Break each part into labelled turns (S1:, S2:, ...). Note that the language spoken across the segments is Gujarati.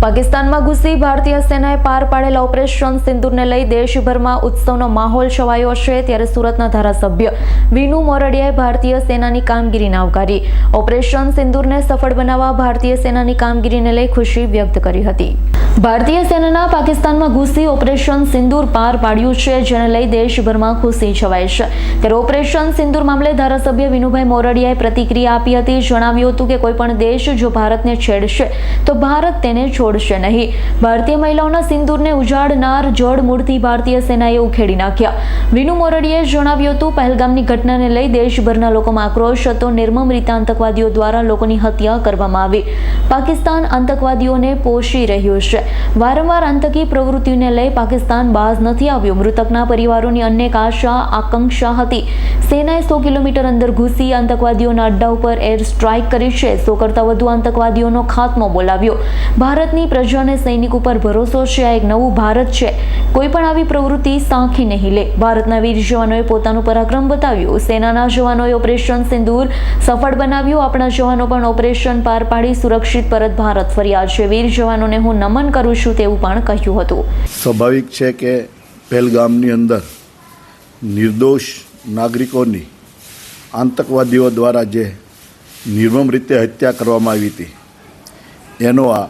S1: પાકિસ્તાનમાં ઘૂસી ભારતીય સેનાએ પાર પાડેલા ઓપરેશન સિંદૂરને લઈ દેશભરમાં ઉત્સવનો માહોલ છવાયો છે, ત્યારે સુરતના ધારાસભ્ય વિનુ મોરડિયાએ ભારતીય સેનાની કામગીરીને આવકારી. ઓપરેશન સિંદૂરને સફળ બનાવવા ભારતીય સેનાની કામગીરીને લઈ ખુશી વ્યક્ત કરી હતી. ભારતીય સેનાના પાકિસ્તાનમાં ઘૂસી ઓપરેશન સિંદૂર પાર પાડ્યું છે, જેને લઈ દેશભરમાં ખુશી છવાઈ છે. ત્યારે ઓપરેશન સિંદૂર મામલે ધારાસભ્ય વિનુભાઈ મોરડિયાએ પ્રતિક્રિયા આપી હતી. જણાવ્યું હતું કે કોઈ પણ દેશ જો ભારતને છેડશે તો ભારત તેને છોડશે નહીં. ભારતીય મહિલાઓના સિંદૂરને ઉજાડનાર જડમૂળથી ભારતીય સેનાએ ઉખેડી નાખ્યા. વિનુ મોરડિયાએ જણાવ્યું હતું, પહેલગામની ઘટનાને લઈ દેશભરના લોકોમાં આક્રોશ હતો. નિર્મમ રીતે આતંકવાદીઓ દ્વારા લોકોની હત્યા કરવામાં આવી. પાકિસ્તાન આતંકવાદીઓને પોષી રહ્યું છે. વારંવાર આતંકી પ્રવૃત્તિઓને લઈ પાકિસ્તાન બાજ નથી આવ્યું. મૃતકના પરિવારોની અનેક આશા આકાંક્ષા હતી. સેનાએ 100 કિલોમીટર અંદર ઘૂસી આતંકવાદીઓના અડ્ડા ઉપર એર સ્ટ્રાઇક કરી છે. 100 કરતાં વધુ આતંકવાદીઓનો ખાત્મો બોલાવ્યો. ભારતની પ્રજાને સૈનિક ઉપર ભરોસો છે. આ એક નવું ભારત છે. કોઈ પણ આવી પ્રવૃત્તિ સાંખી નહીં લે. ભારતના વીર જવાનોએ પોતાનું પરાક્રમ બતાવ્યું. સેનાના જવાનોએ ઓપરેશન સિંદૂર સફળ બનાવ્યું. આપણા જવાનો પણ ઓપરેશન પાર પાડી સુરક્ષિત પરત ભારત ફર્યા છે. વીર જવાનોને હું નમન કરું છું તેવું પણ કહ્યું હતું.
S2: સ્વાભાવિક છે કે પહેલગામની અંદર નિર્દોષ નાગરિકોની આતંકવાદીઓ દ્વારા જે નિર્મમ રીતે હત્યા કરવામાં આવી હતી, એનો આ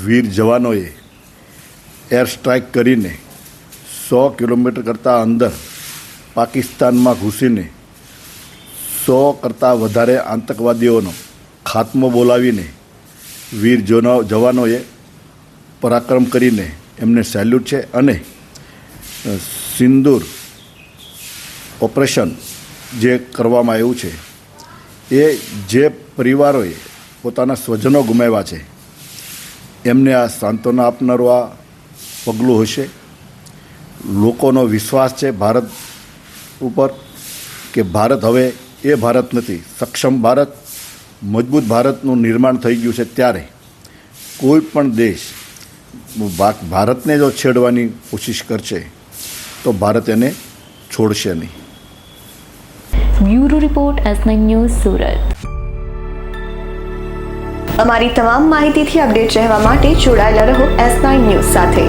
S2: વીર જવાનોએ એર સ્ટ્રાઇક કરીને 100 કિલોમીટર કરતાં અંદર પાકિસ્તાનમાં ઘૂસીને 100 કરતાં વધારે આતંકવાદીઓનો ખાત્મો બોલાવીને વીર જવાનોએ પરાક્રમ કરીને એમને સેલ્યુટ છે. અને સિંદૂર ઓપરેશન જે કરવામાં આવ્યું છે એ જે પરિવારોએ પોતાના સ્વજનો ગુમાવ્યા છે એમને આ સાંત્વના આપનારું આ પગલું હશે. લોકોનો વિશ્વાસ છે ભારત ઉપર કે ભારત હવે એ ભારત નથી, સક્ષમ ભારત, મજબૂત ભારતનું નિર્માણ થઈ ગયું છે. ત્યારે કોઈ પણ દેશ ભારતને જો છેડવાની કોશિશ કરશે તો ભારત એને છોડશે નહીં.
S1: Bureau report S9 news Surat.
S3: અમારી તમામ માહિતીથી અપડેટ રહેવા માટે જોડાયેલા રહો S9 ન્યૂઝ સાથે.